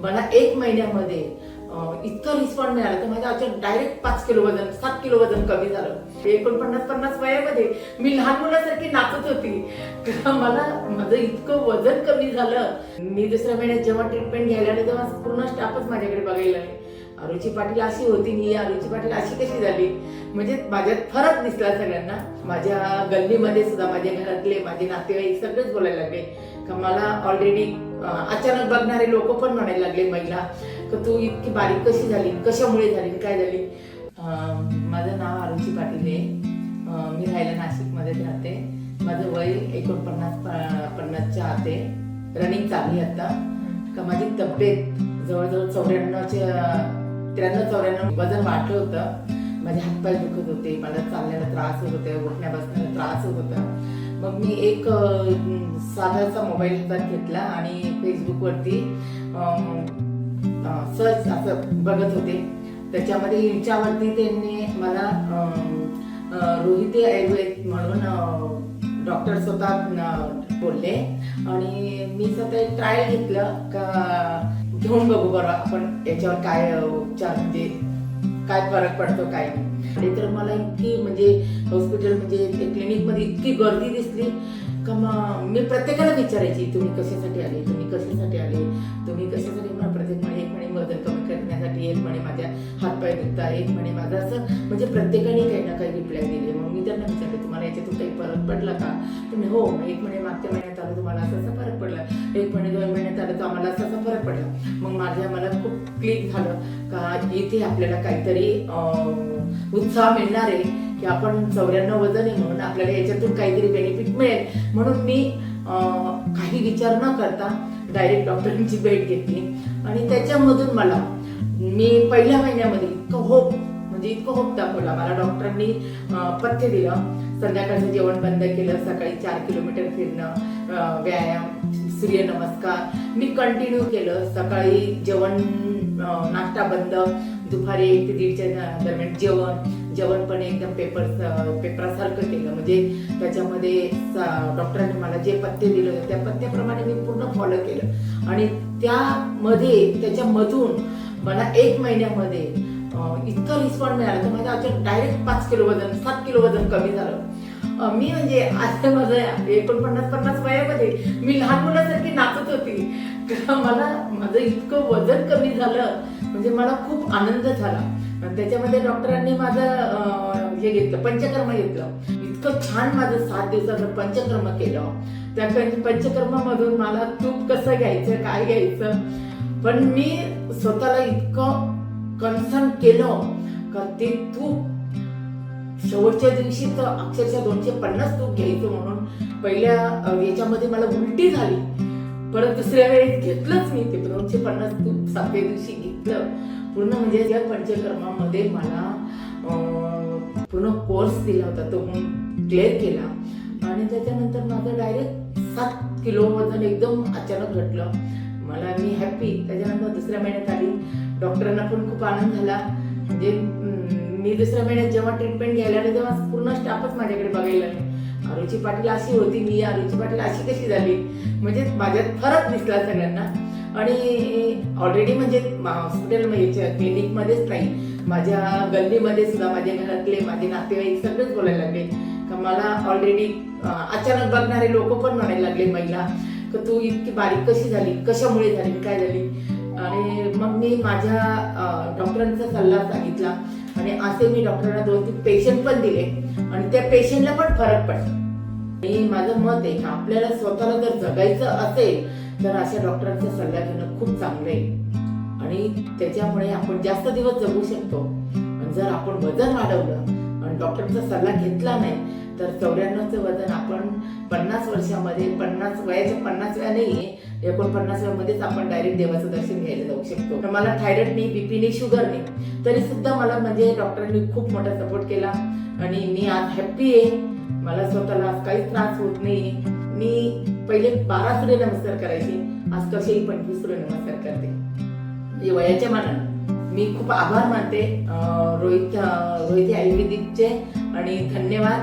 मला 1 महिन्यामध्ये इतकं रिस्पॉन्स मिळाला तर माझं अचानक डायरेक्ट 5 किलो वजन 7 किलो वजन कमी झालं. 49-50 वयामध्ये मी लहान मुलासारखी नाचत होती. मला माझं इतकं वजन कमी झालं. मी दुसऱ्या महिन्यात जेव्हा ट्रीटमेंट घ्यायला आले तेव्हा पूर्ण स्टाफच माझ्याकडे बघायला आले. आरुची पाटील अशी होती, मी आरुची पाटील अशी कशी झाली. म्हणजे माझ्यात फरक दिसला सगळ्यांना. माझ्या गल्लीमध्ये सुद्धा माझ्या घरातले माझे नातेवाईक सगळेच बोलायला लागले का मला ऑलरेडी अचानक बघणारे लोक पण म्हणायला लागले, महिला का तू इतकी बारीक कशी झाली, कशामुळे झाली, काय झाली. माझं नाव आरुची पाटील आहे. मी राहायला नाशिकमध्ये राहते. माझं वय 49-50च्या आत आहे. रनिंग चालली आता. का माझी तब्येत जवळजवळ 93-94 वजन वाढलं होतं. माझे हातपाय दुखत होते, मला चालण्याला त्रास होत होते, उठण्या बसण्याला त्रास होत होता. मग मी एक साधासा मोबाईल हातात घेतला आणि फेसबुकवरती सर्च असं बघत होते. त्याच्यामध्ये इंस्टावरती त्यांनी मला रोहिती आयुर्वेद म्हणून डॉक्टर स्वतः बोलले आणि मी स्वतः एक ट्रायल घेतलं का घेऊन बघू बरं आपण याच्यावर काय उपचार म्हणजे काय फरक पडतो काय नाही. तर मला इतकी म्हणजे हॉस्पिटल म्हणजे क्लिनिक मध्ये इतकी गर्दी दिसली का मी प्रत्येकाला विचारायची तुम्ही कशासाठी आले, तुम्ही कशासाठी आले, तुम्ही कशासाठी. मला प्रत्येक म्हणे एक म्हणे वजन कमी करण्यासाठी, एक म्हणे माझ्या हातपाय दुखता, एक म्हणे माझं असं म्हणजे प्रत्येकाने काही ना काही रिप्लाय दिले. मग मी त्यांना विचारले तुम्हाला याच्यातून काही फरक पडला का. तुम्ही हो. एक म्हणे मागच्या महिन्यात आलं तुम्हाला असा फरक पडला, एक म्हणे 2 महिन्यात आलं तर आम्हाला असा फरक पडला. मग मला खूप क्लिक झालं का इथे आपल्याला काहीतरी उत्साह मिळणार आहे की आपण 94 वजन आहे म्हणून आपल्याला याच्यातून काहीतरी बेनिफिट मिळेल. म्हणून मी काही विचार न करता डायरेक्ट डॉक्टरांची भेट घेतली आणि त्याच्यामधून मला मी पहिल्या महिन्यामध्ये इतकं होप दाखवला. मला डॉक्टरांनी पथ्य दिलं. संध्याकाळचं जेवण बंद केलं, सकाळी 4 किलोमीटर फिरणं, व्यायाम, सूर्यनमस्कार मी कंटिन्यू केलं. सकाळी जेवण नाश्ता बंद, दुपारी 1 ते 1:30च्या दरम्यान जेवण पण एकदम पेपरासारखं केलं. म्हणजे त्याच्यामध्ये डॉक्टरांनी मला जे पथ्य दिलं होतं त्या पथ्याप्रमाणे मी पूर्ण फॉलो केलं आणि त्याच्यामधून मला 1 महिन्यामध्ये इतकं रिस्पॉन्स मिळाला तर माझं अचानक डायरेक्ट 5 किलो वजन 7 किलो वजन कमी झालं. मी म्हणजे आता माझं 49-50 वयामध्ये मी लहान मुलासारखी नाचत होती. मला माझं इतकं वजन कमी झालं म्हणजे मला खूप आनंद झाला. त्याच्यामध्ये डॉक्टरांनी माझं हे घेतलं, पंचकर्म घेतलं. इतकं छान माझं 7 दिवसाचं पंचकर्म केलं. त्या पंचकर्मामधून मला तूप कसं घ्यायचं, काय घ्यायचं, पण मी स्वतःला इतकं कन्सर्न केलं का ते तूप शेवटच्या दिवशी तर अक्षरशः 250 तूप घ्यायचं म्हणून पहिल्या याच्यामध्ये मला उलटी झाली. परत दुसऱ्या वेळेस घेतलंच मी ते 250 तूप 7व्या दिवशी घेतलं. पूर्ण म्हणजे या पंचकर्मामध्ये मला पूर्ण कोर्स दिला होता तो क्लिअर केला आणि त्याच्यानंतर माझं डायरेक्ट 7 किलो वजन एकदम अचानक घटलं. मला मी हॅप्पी. त्याच्यानंतर दुसऱ्या महिन्यात आली. डॉक्टरांना पण खूप आनंद झाला. म्हणजे मी दुसऱ्या महिन्यात जेव्हा ट्रीटमेंट घ्यायला आले तेव्हा पूर्ण स्टाफच माझ्याकडे बघायला आले. आरुची पाटील अशी होती, मी आरुची पाटील अशी कशी झाली. म्हणजे माझ्यात फरक दिसला सगळ्यांना. आणि ऑलरेडी म्हणजे हॉस्पिटलमध्ये क्लिनिकमध्येच नाही, माझ्या गल्लीमध्ये सुद्धा माझ्या घरातले माझे नातेवाईक सगळेच बोलायला लागले का मला ऑलरेडी अचानक बघणारे लोक पण म्हणायला लागले, महिला का तू इतकी बारीक कशी झाली, कशामुळे झाली, काय झाली. आणि मग मी माझ्या डॉक्टरांचा सल्ला सांगितला आणि असे मी डॉक्टरांना 2-3 पेशंट पण दिले आणि त्या पेशंटला पण फरक पडला. आणि माझं मत आहे की आपल्याला स्वतःला जर जगायचं असेल तर अशा डॉक्टरांचा सल्ला घेणं खूप चांगलं आहे आणि त्याच्यामुळे आपण जास्त दिवस जगू शकतो. आणि जर आपण वजन वाढवलं आणि डॉक्टरचा सल्ला घेतला नाही तर 94चं वजन आपण 50 वर्षामध्ये 50 नाही 49 मध्येच आपण डायरेक्ट देवाचं दर्शन घ्यायला जाऊ शकतो. तर मला थायरॉइड नाही, बीपी नाही, शुगर नाही, तरी सुद्धा मला म्हणजे डॉक्टरांनी खूप मोठा सपोर्ट केला आणि मी आज हॅप्पी आहे. मला स्वतःला काहीच त्रास होत नाही. मी पहिले 12 सूर्यनमस्कार करायचे, आज कसेही 25 सूर्यनमस्कार करते. म्हणजे वयाच्या मानाने मी खूप आभार मानते रोहिती आयुर्वेदिकचे आणि धन्यवाद.